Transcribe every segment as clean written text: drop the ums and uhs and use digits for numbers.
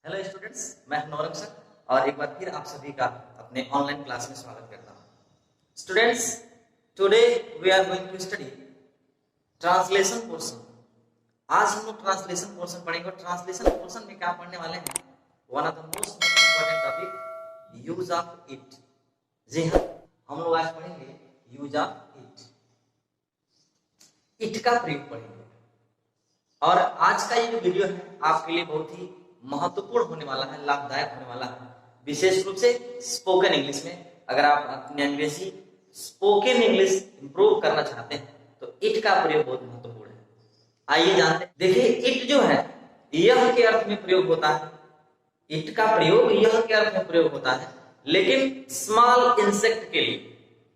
Hello students, मैं Naurang sir और एक बार फिर आप सभी का अपने ऑनलाइन क्लास में स्वागत करता हूं। Students, today we are going to study translation portion. आज हम लोग ट्रांसलेशन पोर्शन पढ़ेंगे और ट्रांसलेशन पोर्शन में क्या पढ़ने वाले हैं? One of the most important topic, use of it. जी हाँ, हम लोग आज पढ़ेंगे यूज ऑफ इट। इट का प्रयोग पढ़ेंगे और आज का ये जो वीडियो है आपके लिए बहुत ही महत्वपूर्ण होने वाला है, लाभदायक होने वाला है, विशेष रूप से स्पोकन इंग्लिश में। अगर आप अपनी अंग्रेजी स्पोकन इंग्लिश इंप्रूव करना चाहते हैं तो इट का प्रयोग बहुत महत्वपूर्ण है। आइए जानते हैं। देखिए, इट जो है यह के अर्थ में प्रयोग होता है। इट का प्रयोग यह के अर्थ में प्रयोग होता है, लेकिन स्मॉल इंसेक्ट के लिए,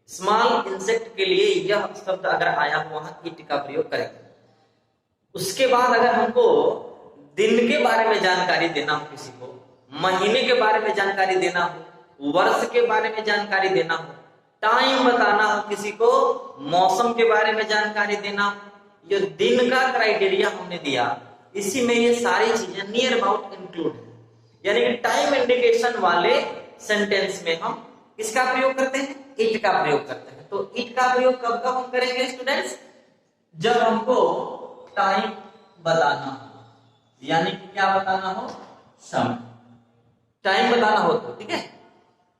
स्मॉल इंसेक्ट के लिए यह शब्द अगर आया हो वहां इट का प्रयोग करेंगे। उसके बाद अगर हमको दिन के बारे में जानकारी देना हो, किसी को महीने के बारे में जानकारी देना हो, वर्ष के बारे में जानकारी देना हो, टाइम बताना हो, किसी को मौसम के बारे में जानकारी देना हो, ये दिन का क्राइटेरिया हमने दिया। इसी में ये सारी चीजें नियर अबाउट इंक्लूड है। यानी कि टाइम इंडिकेशन वाले सेंटेंस में हम किसका प्रयोग करते हैं? इट का प्रयोग करते हैं। तो इट का प्रयोग कब कब हम करेंगे स्टूडेंट्स? जब हमको टाइम बताना हो, यानी कि क्या बताना हो? समय, टाइम बताना हो तो ठीक है।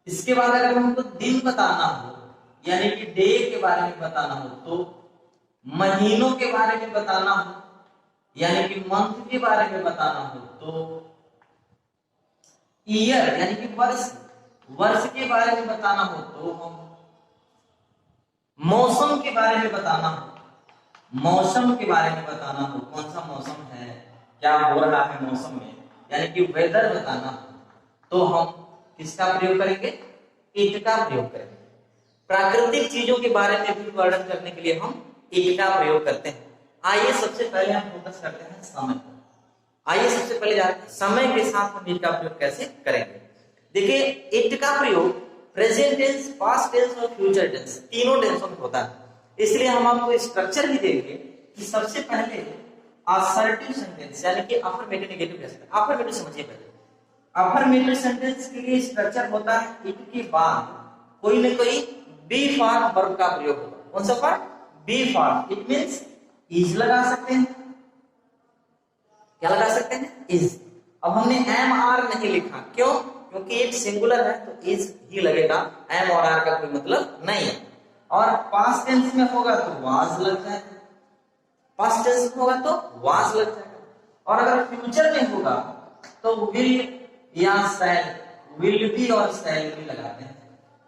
इसके बाद अगर हमको दिन बताना हो, यानी कि डे के बारे में बताना हो, तो महीनों के बारे में बताना हो, यानी कि मंथ के बारे में बताना हो, तो ईयर यानी कि वर्ष, वर्ष के बारे में बताना हो, तो हम मौसम के बारे में बताना हो, मौसम के बारे में बताना हो, कौन सा मौसम है, क्या हो रहा है मौसम में, यानी कि वेदर बताना हो, तो हम किसका प्रयोग करेंगे? इट का प्रयोग करेंगे। प्राकृतिक चीजों के बारे में भी वर्णन करने के लिए हम इट का प्रयोग करते हैं। आइए सबसे पहले हम फोकस करते हैं समय पर। आइए सबसे पहले जानते हैं समय के साथ हम इट का प्रयोग कैसे करेंगे। देखिए, इट का प्रयोग प्रेजेंट टेंस, पास्ट टेंस और फ्यूचर टेंस, तीनों टेंसों में होता है। इसलिए हम आपको स्ट्रक्चर भी देंगे कि सबसे पहले असर्टिव सेंटेंस यानी कि अफर्मेटिव नेगेटिव कैसे। अफर्मेटिव समझिए पहले। अफर्मेटिव सेंटेंस के लिए स्ट्रक्चर होता है इट के बाद कोई न कोई बी फॉर्म वर्ब का प्रयोग होगा। कौन सा form? Be form. It means is लगा सकते हैं। क्या लगा सकते हैं? इज। अब हमने एम आर नहीं लिखा, क्यों? क्योंकि इट सिंगुलर है तो इज ही लगेगा, एम और आर का कोई मतलब नहीं है। और पास्ट टेंस में होगा तो वाज लग जाएगा, पास्ट टेंस में होगा तो वाज लग जाएगा, और अगर फ्यूचर में होगा तो विल या शैल, विल बी और शैल भी लगाते हैं।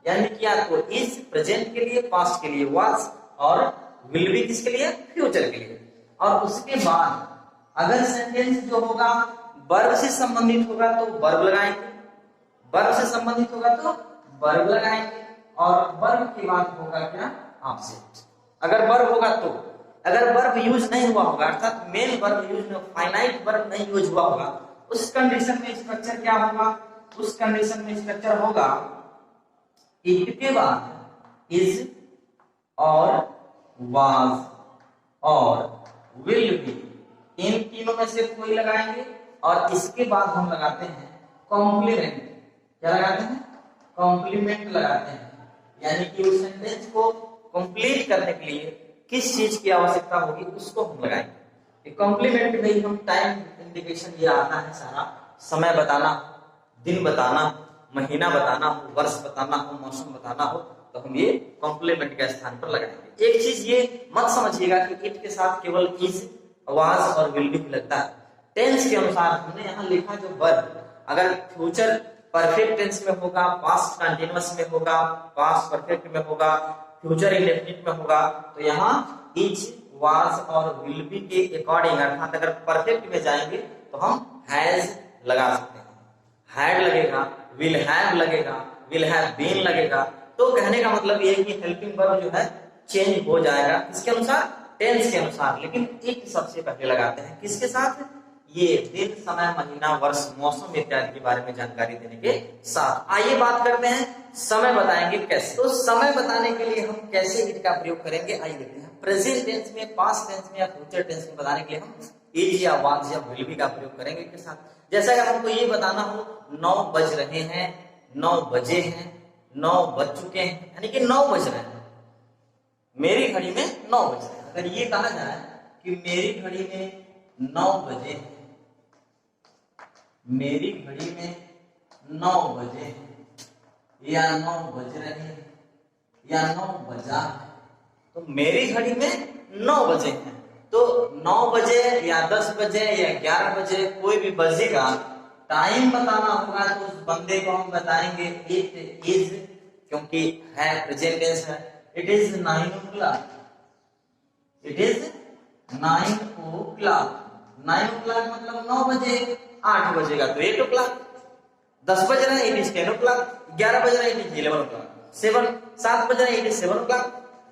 यानी कि आपको इज प्रेजेंट के लिए, पास्ट के लिए वाज, और विल बी किसके लिए? फ्यूचर के लिए। और उसके बाद अगर सेंटेंस जो होगा वर्ब से संबंधित होगा तो वर्ब लगाएंगे, वर्ब से संबंधित होगा तो वर्ब लगाएंगे, और वर्ब के बाद होगा क्या? ऑब्जेक्ट। अगर वर्ब होगा तो, अगर वर्ब यूज नहीं हुआ होगा, अर्थात main verb use, finite verb नहीं यूज हुआ होगा, उस कंडीशन में स्ट्रक्चर क्या होगा? उस कंडीशन में स्ट्रक्चर होगा इट के बाद इज और वाज और विल बी, इन तीनों में से कोई लगाएंगे, और इसके बाद हम लगाते हैं कॉम्प्लीमेंट। क्या लगाते हैं? कॉम्प्लीमेंट लगाते हैं। यानी कि उस सेंटेंस को कंप्लीट करने के लिए किस चीज की आवश्यकता होगी उसको हम लगाएंगे। कॉम्प्लीमेंट में ही हम टाइम इंडिकेशन ये आता है सारा, समय बताना, दिन बताना, महीना बताना हो, वर्ष बताना हो, मौसम बताना हो, तो हम ये कॉम्प्लीमेंट के स्थान पर लगाएंगे। एक चीज ये मत समझिएगा कि इट के साथ केवल इज, वाज और विल भी लगता है। टेंस के अनुसार हमने यहाँ लिखा जो वर्ब, अगर फ्यूचर परफेक्ट टेंस में होगा, पास्ट कंटीन्यूअस में होगा, पास्ट परफेक्ट में होगा, फ्यूचर इंडेफिनिट में होगा, तो यहाँ इज, वाज और विल बी के अकॉर्डिंग, अर्थात अगर परफेक्ट में जाएंगे तो हम हैज लगा सकते हैं, हैड लगेगा, विल हैव लगेगा, विल हैव बीन लगेगा। तो कहने का मतलब ये है कि हेल्पिंग वर्ब जो है चेंज हो जाएगा, किसके अनुसार? टेंस के अनुसार। लेकिन इट सबसे पहले लगाते हैं, किसके साथ? ये दिन, समय, महीना, वर्ष, मौसम इत्यादि के बारे में जानकारी देने के साथ। आइए बात करते हैं समय बताएंगे कैसे। तो समय बताने के लिए हम कैसे इट का प्रयोग करेंगे, आइए देखते हैं। प्रेजेंट टेंस में, पास्ट टेंस में या फ्यूचर टेंस में बताने के लिए हम इज या वाज या विल बी का प्रयोग करेंगे के साथ। जैसे अगर हमको ये बताना हो 9 बज रहे हैं, 9 बजे हैं, 9 बज चुके हैं, यानी कि 9 बज रहे हैं, मेरी घड़ी में 9 बज रहे हैं। अगर ये कहा जाए कि मेरी घड़ी में 9 बजे हैं, मेरी घड़ी में 9 बजे हैं, या 9 बज रहे हैं, या 9 बजा है, तो मेरी घड़ी में 9 बजे हैं। तो 9 बजे या 10 बजे या 11 बजे कोई भी बजेगा, टाइम बताना होगा तो उस बंदे को हम बताएंगे इट इज, क्योंकि है प्रेजेंट टेंस है, it is 9 o'clock, it is 9 o'clock। 9 o'clock मतलब 9 बजे, 8 बजेगा तो 8 o'clock, 10 बज रहे हैं इट इज 10 o'clock, 11 बज रहे हैं इट इज 11 o'clock, 7 बज रहे हैं इट इज 7 o'clock।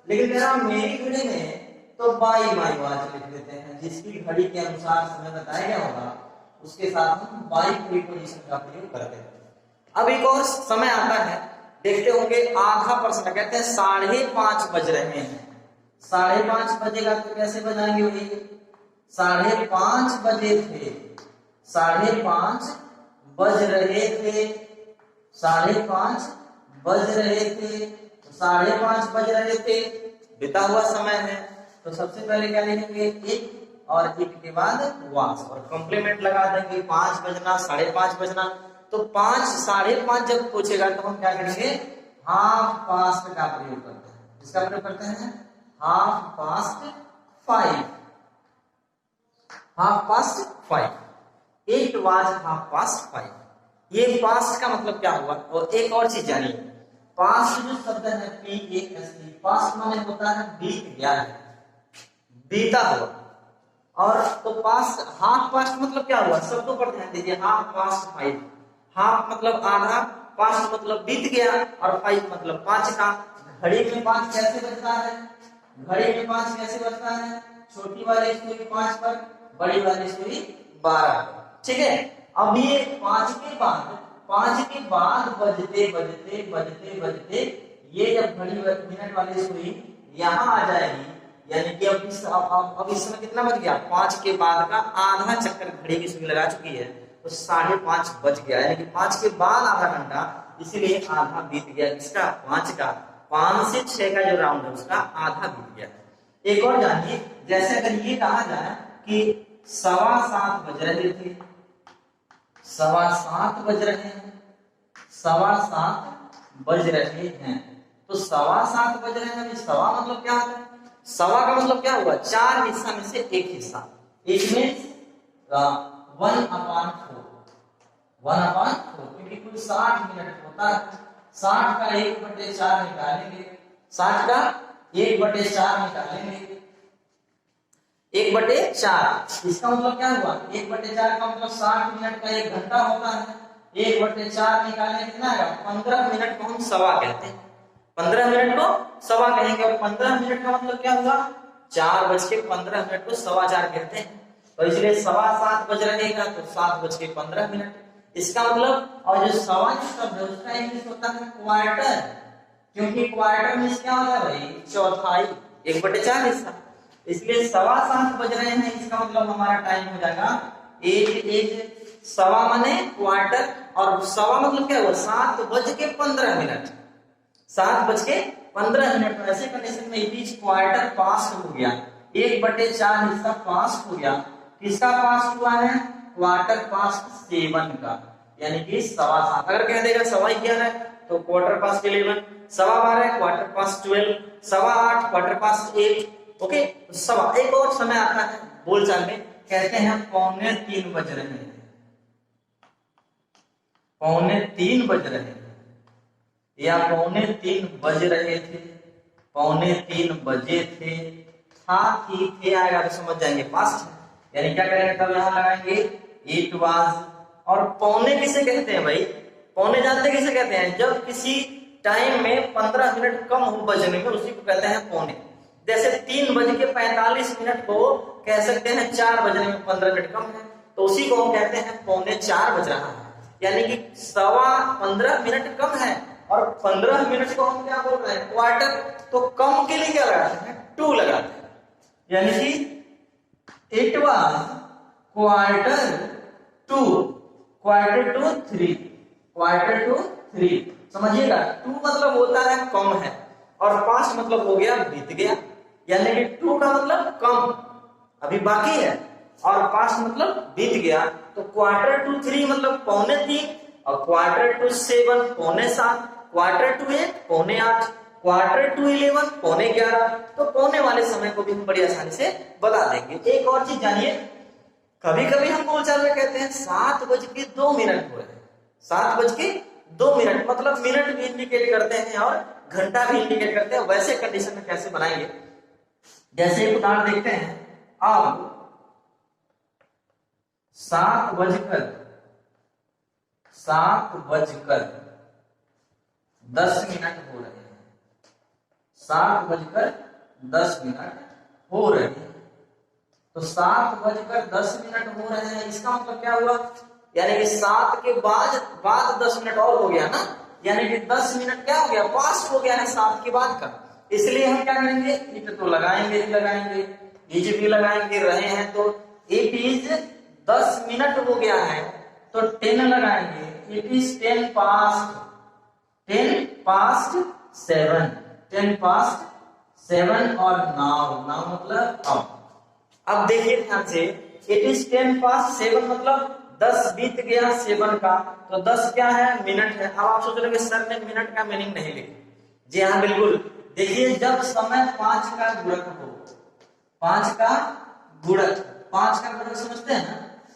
लेकिन मेरा मेरी घड़ी में तो बाई माई वॉच लिख देते हैं, जिसकी घड़ी के अनुसार समय बताया गया होगा उसके साथ हम बाई प्रीपोजिशन का प्रयोग करते हैं। अब एक और समय आता है, देखते होंगे आधा प्रश्न, कहते हैं 5:30 बज रहे हैं। 5:30 बजेगा तो कैसे बजाएंगे भाई? 5:30 बजे थे, 5:30 बज रहे थे, 5:30 बज रहे थे, तो 5:30 बज रहे थे बीता हुआ समय है। तो सबसे पहले क्या लिखेंगे? इट, और इट के बाद वाज, और कॉम्प्लीमेंट लगा देंगे 5 बजना, 5:30 बजना। तो 5, 5:30 जब पूछेगा तो हम क्या करेंगे? हाफ पास्ट का प्रयोग करते हैं। इसका प्रयोग करते हैं half past 5, half past 5, it was half past 5। ये पास्ट का मतलब क्या हुआ? और एक और चीज जानिए, पास्ट जो शब्द है PAST, पास्ट माने होता है बीत गया है, बीता हुआ। और तो पास्ट, हाफ पास्ट मतलब क्या हुआ? शब्दों पर ध्यान दीजिए, हाफ पास्ट 5, हाफ मतलब आधा, पास्ट मतलब बीत गया, और 5 मतलब 5 का। घड़ी में 5 कैसे बजता है? घड़ी में 5 कैसे बजता है? छोटी वाली सुई 5 पर, बड़ी वाली सुई 12 पर, ठीक है। अब ये 5 के बाद, 5 के बाद बजते बजते बजते बजते ये जब घड़ी मिनट वाली सुई यहाँ आ जाएगी, यानी कि अब इस समय कितना बज गया? 5 के बाद का आधा चक्कर घड़ी की सुई लगा चुकी है, तो 5:30 बज गया, यानी कि 5 के बाद आधा घंटा, इसीलिए आधा बीत गया। किसका? 5 का। 5 से 6 का जो राउंड है उसका आधा बीत गया। एक और जानिए, जैसे अगर ये कहा जाए कि 7:15 बज रहे थे, 7:15 बज रहे हैं, 7:15 बज रहे हैं, तो 7:15 बज रहे हैं। सवा मतलब क्या होता है? सवा का मतलब क्या हुआ? 4 हिस्सा में से एक हिस्सा, इट मीन्स 1/4, 1/4, क्योंकि कुल 60 मिनट होता है। 60 का 1/4 निकालेंगे, 60 का 1/4 निकालेंगे, 1/4, इसका मतलब क्या हुआ? 1/4 का मतलब 60 मिनट का 1 घंटा होता है। 1/4 निकालने कितना आएगा? 15 मिनट को हम सवा कहते हैं, 15 मिनट को सवा कहेंगे। और 15 मिनट का मतलब क्या हुआ? 4:15 को 4:15 कहते हैं। तो इसलिए 7:15 बज रहेगा तो 7:15। इसका मतलब, और जो सवा शब्द है उसका इंग्लिश होता है क्वार्टर, क्योंकि क्वार्टर में क्या होता है भाई? चौथाई, 1/4 हिस्सा। इसलिए 7:15 बज रहे हैं, इसका मतलब हमारा टाइम हो जाएगा 8, सवा माने क्वार्टर, और सवा मतलब क्या हुआ? 7:15, 7:15। ऐसे कंडीशन में इट इज क्वार्टर पास्ट हो गया, 1/4 हिस्सा पास्ट हो गया। किसका पास्ट हुआ है? क्वार्टर पास्ट 7 का, यानी कि 7:15। अगर कह देगा 11:15 तो quarter past 11, 12:15 quarter past 12, 8:15 quarter past 8। Okay, तो सवा। एक और समय आता है बोलचाल में, कहते हैं 2:45 बज रहे हैं, 2:45 बज रहे हैं, या 2:45 बज रहे थे, 2:45 बजे थे, था थी थे आएगा तो समझ जाएंगे पास्ट है, यानी क्या करेंगे? तब यहाँ लगाएंगे इट वाज। और पौने किसे कहते हैं भाई? पौने जानते किसे कहते हैं? जब किसी टाइम में 15 मिनट कम हो बजने में, उसी को कहते हैं पौने। जैसे 3:45 को कह सकते हैं 4 बजने में 15 मिनट कम है, तो उसी को हम कहते हैं 3:45 बज रहा है, यानी कि 15 मिनट कम है। और 15 मिनट को हम क्या बोल रहे हैं? क्वार्टर। तो कम के लिए क्या लगाते हैं? 2 लगाते हैं, यानी कि it was quarter to three. समझिएगा, 2 मतलब होता है कम है, और 5 मतलब हो गया बीत गया, यानी कि 2 का मतलब कम अभी बाकी है, और 5 मतलब बीत गया। तो क्वार्टर टू 3 मतलब पौने 3, और क्वार्टर टू 7 पौने 7, क्वार्टर टू 8 पौने 8, क्वार्टर टू 11 पौने 11। तो पौने वाले समय को भी हम बड़ी आसानी से बता देंगे। एक और चीज जानिए, कभी कभी हम बोलचाल में कहते हैं 7:02 हो रहे हैं, 7:02 मतलब मिनट भी इंडिकेट करते हैं और घंटा भी इंडिकेट करते हैं। वैसे कंडीशन में कैसे बनाएंगे, जैसे एक उदाहरण देखते हैं। अब 7:10 हो रहे हैं, 7:10 हो रहे हैं। तो 7:10 हो रहे हैं, इसका मतलब क्या हुआ, यानी कि 7 के बाद 10 मिनट और हो गया ना, यानी कि 10 मिनट क्या हो गया, पास हो गया है 7 के बाद का। इसलिए हम क्या करेंगे, इट तो लगाएंगे ही लगाएंगे, इज भी लगाएंगे, रहे हैं तो इट इज 10 मिनट हो गया है तो 10 लगाएंगे, इट इज 10 पास्ट 7 और नाउ मतलब अब देखिए ध्यान से, इट इज 10 पास्ट 7 मतलब 10 बीत गया 7 का, तो 10 क्या है, मिनट है। अब आप सोच रहे हो सर ने मिनट का मीनिंग नहीं लिखा। जी हाँ बिल्कुल, देखिए जब समय 5 का गुणक हो, 5 का गुणक समझते हैं ना,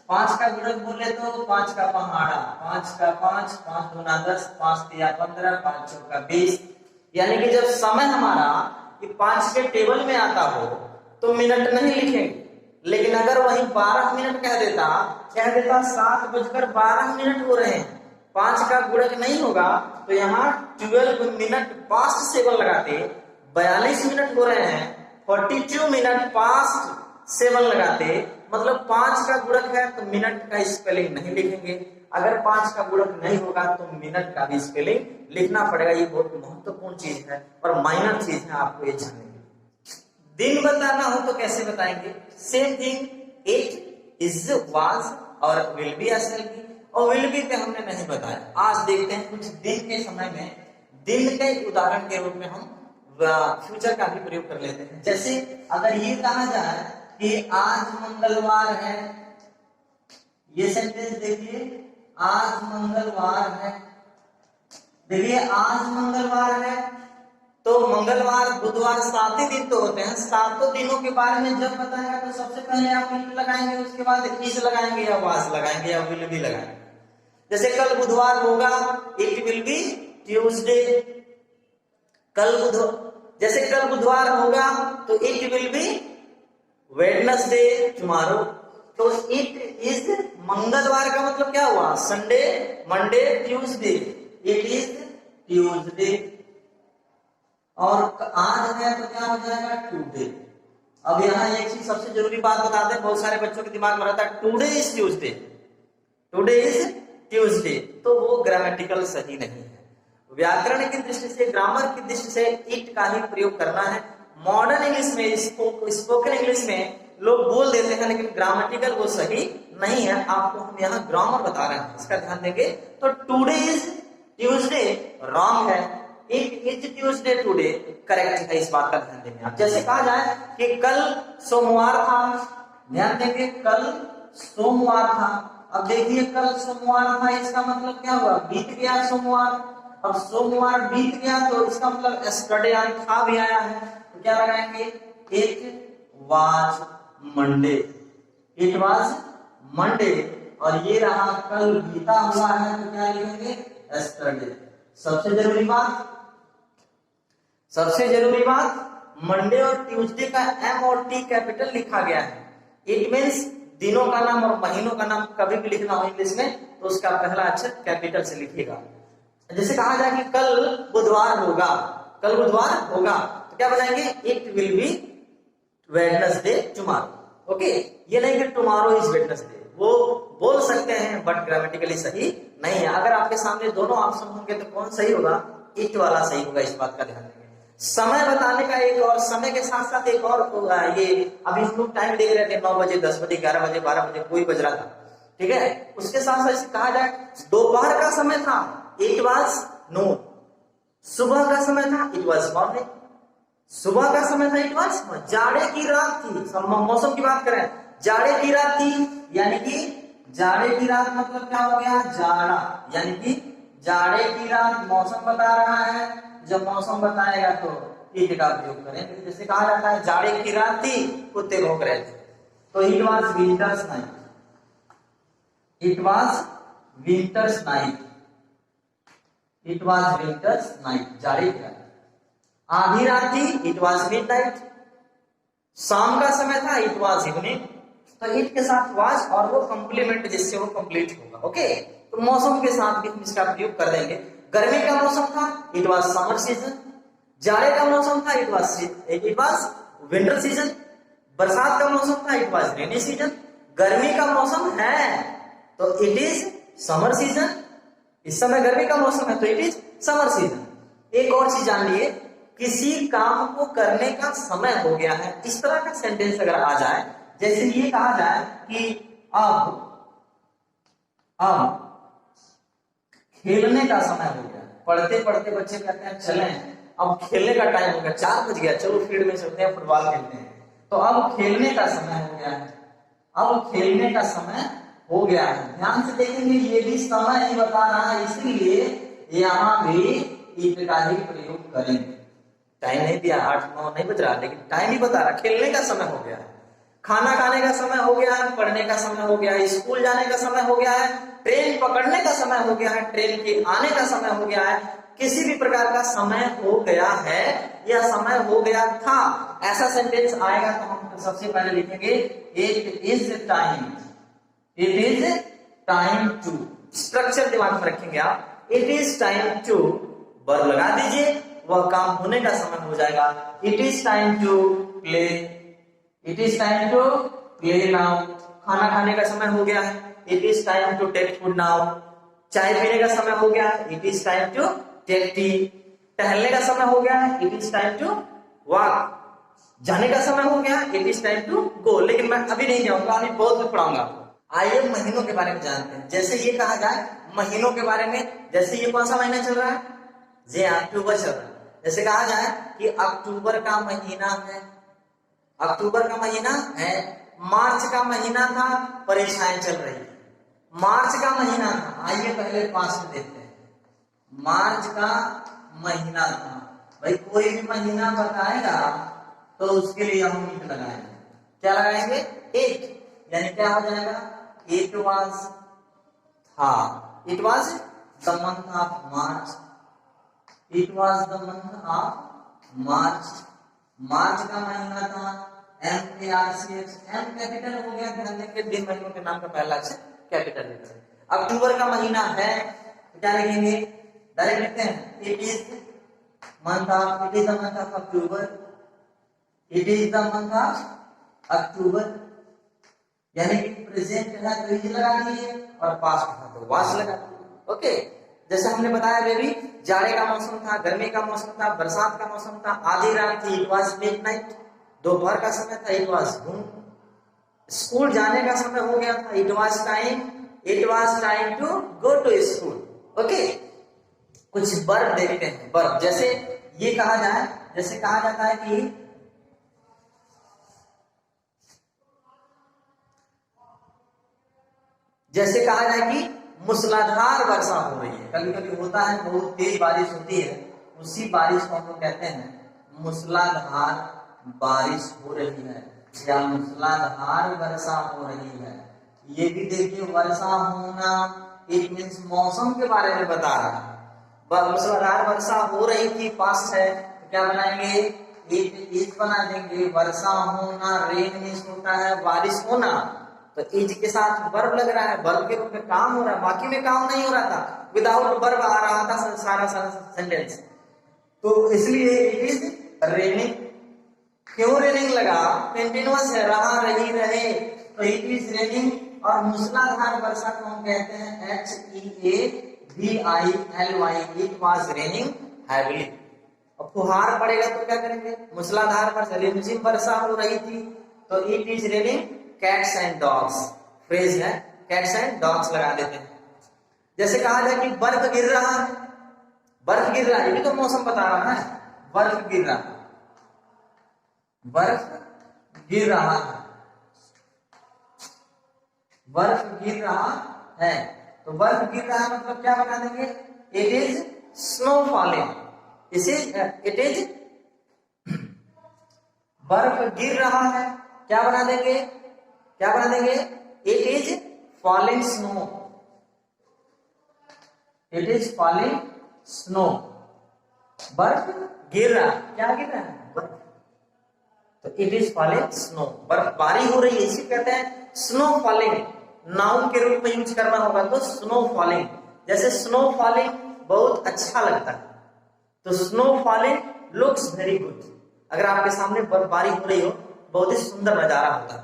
5 का गुणक बोले तो 5 का पहाड़ा, 5 का 5, 5 दूना 10, 5 तिया 15, 5 चौका 20। यानी कि जब समय हमारा 5 के टेबल में आता हो तो मिनट नहीं लिखेंगे, लेकिन अगर वही 12 मिनट कह देता 7:12 हो रहे हैं, 5 का गुणक नहीं होगा तो यहाँ 12 मिनट पास्ट 7 लगाते, 42 मिनट हो रहे हैं, 42 मिनट पास्ट 7 लगाते, मतलब 5 का गुणक है तो मिनट का स्पेलिंग नहीं लिखेंगे। अगर 5 का गुणक नहीं होगा तो मिनट का भी स्पेलिंग लिखना पड़ेगा। ये बहुत महत्वपूर्ण चीज है और माइनर चीज है, आपको ये जानने की। दिन बताना हो तो कैसे बताएंगे, same thing, it is was और विल बी एसएल बी, और विल बी पे हमने नहीं बताया। आज देखते हैं कुछ दिन के समय में दिन के उदाहरण के रूप में हम फ्यूचर का भी प्रयोग कर लेते हैं। जैसे अगर ये कहा जाए कि आज मंगलवार है, ये सेंटेंस देखिए, आज मंगलवार है। देखिए आज मंगलवार है तो मंगलवार बुधवार 7 ही दिन तो होते हैं, 7 दिनों के बारे में जब बताएगा तो सबसे पहले आप इट लगाएंगे, उसके बाद इज लगाएंगे या वाज लगाएंगे या विल बी लगाएंगे। जैसे कल बुधवार होगा, इट विल बी ट्यूसडे। जैसे कल बुधवार होगा तो it will be Wednesday tomorrow. तो इट इज मंगलवार का मतलब क्या हुआ, Sunday, Monday, Tuesday, it is Tuesday. और आज है तो क्या हो जाएगा, टुडे। अब यहाँ एक चीज सबसे जरूरी बात बताते हैं, बहुत सारे बच्चों के दिमाग में रहता है today is Tuesday, today is Tuesday, तो वो ग्रामेटिकल सही नहीं है। व्याकरण की दृष्टि से, ग्रामर की दृष्टि से इट का ही प्रयोग करना है। मॉडर्न इंग्लिश में, स्पोकन इंग्लिश में लोग बोल देते हैं, लेकिन ग्रामेटिकल वो सही नहीं है। आपको हम यहाँ ग्रामर बता रहे हैं, इसका ध्यान देंगे। तो टुडे इज ट्यूसडे रॉन्ग है, it is Tuesday today correct है। इस बात का ध्यान देंगे आप। जैसे कहा जाए कि कल सोमवार था, ध्यान देंगे, कल सोमवार था। अब देखिए कल सोमवार था, इसका मतलब क्या हुआ, बीत गया सोमवार। अब सोमवार बीत गया तो इसका मतलब यस्टरडे था भी आया है, तो क्या लगाएंगे, it was Monday, it was Monday. और ये रहा कल बीता हुआ है तो क्या लिखेंगे, यस्टरडे। सबसे जरूरी बात मंडे और ट्यूसडे का एम और टी कैपिटल लिखा गया है। इट मींस दिनों का नाम और महीनों का नाम कभी भी लिखना हो इंग्लिश में तो उसका पहला अक्षर कैपिटल से लिखिएगा। जैसे कहा जाए कि कल बुधवार होगा, कल बुधवार होगा तो क्या बनाएंगे, it will be Wednesday tomorrow. Okay, ये नहीं कि टुमारो इज वेडनेसडे, वो बोल सकते हैं बट ग्रामेटिकली सही नहीं है। अगर आपके सामने दोनों ऑप्शन होंगे तो कौन सही होगा, इट वाला सही होगा। इस बात का ध्यान देंगे। समय बताने का एक और, समय के साथ साथ एक और ये अभी हम लोग टाइम देख रहे थे 9 बजे, 10 बजे, 11 बजे, 12 बजे, कोई बज रहा था, ठीक है। उसके साथ साथ इसे कहा जाए दोपहर का समय था, इट वाज नून। सुबह का समय था, इट वाज मॉर्निंग। सुबह का समय था, इट वाज, जाड़े की रात थी, मौसम की बात करें, जाड़े की रात थी, यानी कि जाड़े की रात मतलब क्या हो गया, जाड़ा, यानी कि जाड़े की रात मौसम बता रहा है। जब मौसम बताएगा तो इट का प्रयोग करें। जैसे कहा जाता है जाड़े की रात थी, कुत्ते भौंक रहे थे, तो it was winters night, it was winters night, it was winters night, जाड़े की रात। आधी रात थी, इट वाज मिडनाइट। शाम का समय था, इट वाज इवनिंग। तो इट के साथ वाज और वो कंप्लीमेंट जिससे वो कंप्लीट होगा, ओके। तो मौसम के साथ भी हम इसका प्रयोग कर देंगे। गर्मी का मौसम था, इट वाज समर सीजन। जाड़े का मौसम था, इट वाज विंटर सीजन। बरसात का मौसम था, इट वाज रेनी सीजन। गर्मी का मौसम है तो इट इज समर सीजन। इस समय गर्मी का मौसम है तो इट इज समर सीजन। एक और चीज जान लिए, किसी काम को करने का समय हो गया है, इस तरह का सेंटेंस अगर आ जाए, जैसे ये कहा जाए कि अब खेलने का समय हो गया। पढ़ते पढ़ते बच्चे कहते हैं चलें अब खेलने का टाइम हो गया, 4 बज गया, चलो फील्ड में चलते हैं, फुटबॉल खेलते हैं। तो अब खेलने का समय हो गया है, अब खेलने का समय हो गया है। ध्यान से देखेंगे, ये भी समय ही बता रहा है, इसलिए यहाँ भी इट का ही प्रयोग करेंगे। टाइम नहीं दिया, 8-9 नहीं बज रहा, लेकिन टाइम ही बता रहा, खेलने का समय हो गया है, खाना खाने का समय हो गया है, पढ़ने का समय हो गया है, स्कूल जाने का समय हो गया है, ट्रेन पकड़ने का समय हो गया है, ट्रेन के आने का समय हो गया है, किसी भी प्रकार का समय हो गया है या समय हो गया था, ऐसा सेंटेंस आएगा तो हम सबसे पहले लिखेंगे it is time, it is time to. Structure दिमाग में रखेंगे आप, it is time to, verb लगा दीजिए, वह काम होने का समय हो जाएगा। It is time to play, it is time to play now. खाना खाने का समय हो गया है, it is time to take food now. चाय पीने का समय हो गया है, it is time to take tea. टहलने का समय हो गया है, it is time to walk. जाने का समय हो गया, it is time to go. लेकिन मैं अभी नहीं जाऊंगा, अभी बहुत में पढ़ाऊंगा। आइए महीनों के बारे में जानते हैं। जैसे ये कहा जाए महीनों के बारे में, जैसे ये कौन सा महीना चल रहा है, ये अक्टूबर चल रहा है। जैसे कहा जाए कि अक्टूबर का महीना है, अक्टूबर का महीना है। मार्च का महीना था, परीक्षाएं चल रही है, मार्च का महीना था। आइए पहले पास में देखते हैं, मार्च का महीना था। भाई कोई भी महीना बताएगा तो उसके लिए हम ईट लगाएंगे। क्या लगाएंगे, एक, यानी क्या हो जाएगा, इट वाज था, it was the month of March, it was the month of March. मार्च का महीना था, MARCH, M कैपिटल हो गया, ध्यान देंगे दिन महीनों के नाम का पहला अक्षर कैपिटल लेकर। अक्टूबर का महीना है तो क्या लिखेंगे, डायरेक्ट लिखते हैं, it is month of, it is the month of October, it is the month of October. यानी कि प्रेजेंट है तो इज लगा दीजिए और पास्ट है तो वाज लगा दीजिए, ओके। जैसे हमने बताया बेबी, जाड़े का मौसम था, गर्मी का मौसम था, बरसात का मौसम था, आधी रात थी, इट वाज मिडनाइट। दोपहर का समय था, इट वाज नून। स्कूल जाने का समय हो गया था, it was time, it was time to go to school, okay. कुछ वर्ब देखते हैं, वर्ब जैसे ये कहा जाए, जैसे कहा जाता है कि जैसे कहा जाए कि मूसलाधार वर्षा हो रही है। कभी कभी होता है बहुत तेज बारिश होती है, उसी बारिश को हम लोग कहते हैं मूसलाधार बारिश हो रही है या मूसलाधार वर्षा हो रही है। ये भी देखिए, वर्षा होना इट मीन्स मौसम के बारे में बता रहा है। मूसलाधार वर्षा हो रही थी, पास्ट है तो क्या बनाएंगे, इट इज बना देंगे। वर्षा होना, रेन मीन्स होता है बारिश होना, तो इज के साथ वर्ब लग रहा है, वर्ब के रूप में काम हो रहा है, बाकी में काम नहीं हो रहा था, विदाउट वर्ब आ रहा था सारा सेंटेंस। तो इसलिए इट इज रेनिंग। क्यों रेनिंग लगा, कंटिन्यूअस है, रहा, रही, रहे, तो इट इज रेनिंग। और मूसलाधार वर्षा को हम कहते हैं HEAVILY, it was raining heavily. अब फुहार पड़ेगा तो क्या करेंगे, मूसलाधार वर्षा, रिमझिम वर्षा हो रही थी तो it is raining cats and dogs, phrase है कैट्स एंड डॉग्स लगा देते हैं। जैसे कहा जाए कि बर्फ गिर रहा है, बर्फ गिर रहा है, ये भी तो मौसम बता रहा है, बर्फ गिर रहा है, बर्फ गिर रहा है, बर्फ गिर रहा है, तो बर्फ गिर रहा है मतलब क्या बना देंगे, it is snow falling, it is बर्फ गिर रहा है, क्या बना देंगे, क्या बना देंगे, it is falling snow, it is falling snow, बर्फ गिर रहा, क्या गिर रहा है, बर्फ, तो इट इज फॉलिंग स्नो, बर्फबारी हो रही है, इसी कहते हैं स्नो फॉलिंग, नाउन के रूप में यूज करना होगा तो स्नो फॉलिंग। जैसे स्नो फॉलिंग बहुत अच्छा लगता है, तो snow falling looks very good, अगर आपके सामने बर्फबारी हो रही हो बहुत ही सुंदर नजारा होता है।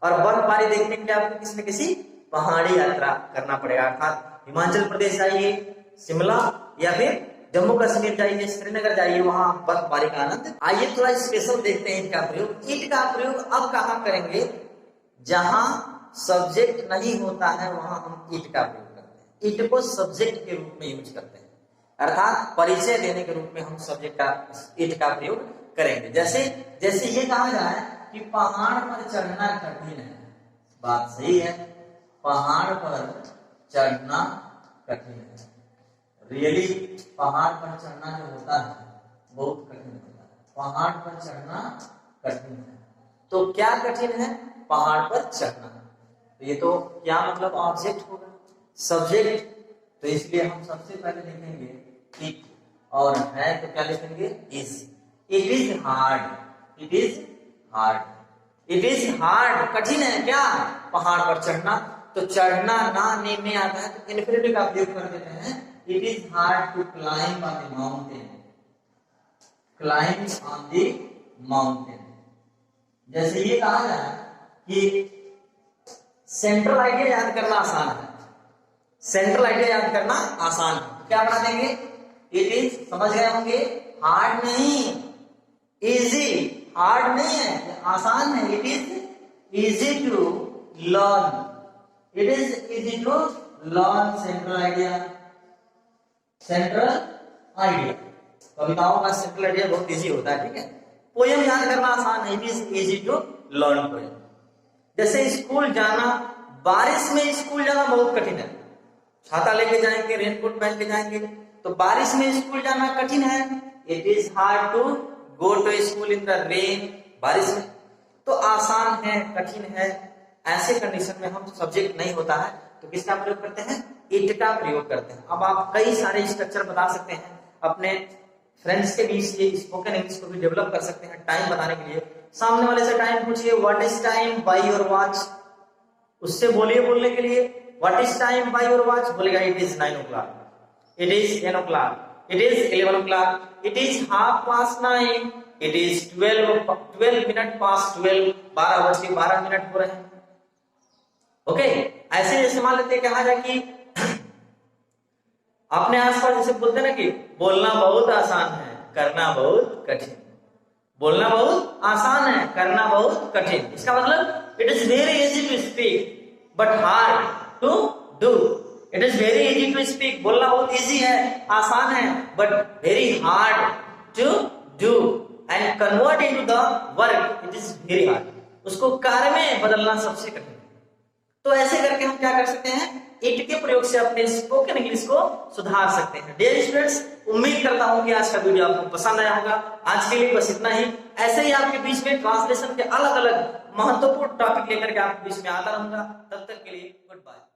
और बर्फबारी देखने के लिए आपको किसी न किसी पहाड़ी यात्रा करना पड़ेगा, अर्थात हिमाचल प्रदेश जाइए, शिमला, या फिर जम्मू कश्मीर जाइए, श्रीनगर जाइए, वहां बर्फबारी का आनंद। आइए थोड़ा स्पेशल देखते हैं ईट का प्रयोग। ईट का प्रयोग अब कहां करेंगे, जहां सब्जेक्ट नहीं होता है वहां हम ईट का प्रयोग करते हैं। ईट को सब्जेक्ट के रूप में यूज करते हैं, अर्थात परिचय देने के रूप में हम सब्जेक्ट का ईट का प्रयोग करेंगे। जैसे जैसे ये कहा जाए कि पहाड़ पर चढ़ना कठिन है, बात सही है, पहाड़ पर चढ़ना कठिन है, रियली पहाड़ पर चढ़ना जो होता है बहुत कठिन होता है, पहाड़ पर चढ़ना कठिन है, तो क्या कठिन है, पहाड़ पर चढ़ना, तो ये तो क्या मतलब ऑब्जेक्ट होगा, सब्जेक्ट, तो इसलिए हम सबसे पहले लिखेंगे इट, और है तो क्या लिखेंगे, is. It is hard, it is hard, it is hard, कठिन है क्या, पहाड़ पर चढ़ना, तो चढ़ना ना ने में आता है तो इन्फिनिटिव का प्रयोग कर देते हैं, it is hard to climb on the mountain, climb on the mountain. जैसे ये कहा जाए कि सेंट्रल आइडिया याद करना आसान है, सेंट्रल आइडिया याद करना आसान है, क्या बना देंगे, इट इज, समझ गए होंगे, हार्ड नहीं, इजी, हार्ड नहीं है, आसान है, it is easy to learn, it is easy to learn central idea, central idea, कविताओं का सेंट्रल आइडिया बहुत इजी होता है, ठीक है। पोयम याद करना आसान है, it is easy to learn poem. जैसे स्कूल जाना, बारिश में स्कूल जाना बहुत कठिन है, छाता लेके जाएंगे, रेनकोट पहन के जाएंगे, तो बारिश में स्कूल जाना कठिन है, it is hard to go to school in the rain, बारिश में, तो आसान है, कठिन है, ऐसे कंडीशन में हम सब्जेक्ट नहीं होता है तो किसका प्रयोग करते हैं, इट का प्रयोग करते हैं। अब आप कई सारे स्ट्रक्चर बता सकते हैं, अपने फ्रेंड्स के बीच ये स्पोकन इंग्लिश को भी डेवलप कर सकते हैं टाइम बताने के लिए। सामने वाले से टाइम पूछिए, what is time by your watch, उससे बोलिए बोलने के लिए, what is time by your watch, बोलेगा it is 9 o'clock, it is 10 o'clock, it is 11 o'clock, it is 9:30, it is 12 minutes past 12, 12 बज के 12 मिनट हो रहे हैं। ओके, ऐसे जैसे मान लेते हैं, कहा जाए कि अपने आसपास जैसे बोलते हैं ना कि बोलना बहुत आसान है, करना बहुत कठिन, बोलना बहुत आसान है, करना बहुत कठिन, इसका मतलब it is very easy to speak but hard to do, it is very easy to speak, बोलना बहुत इजी है, आसान है, but very hard to do, and convert into the work, it is very hard, उसको कार्य में बदलना सबसे कठिन। तो ऐसे करके हम क्या कर सकते हैं, इट के प्रयोग से अपने स्पोकन इंग्लिश को सुधार सकते हैं। डियर स्टूडेंट्स, उम्मीद करता हूं कि आज का वीडियो आपको पसंद आया होगा। आज के लिए बस इतना ही। ऐसे ही आपके बीच में ट्रांसलेशन के अलग अलग महत्वपूर्ण टॉपिक लेकर के आपके बीच में आता रहूंगा। तब तक के लिए गुड बाय।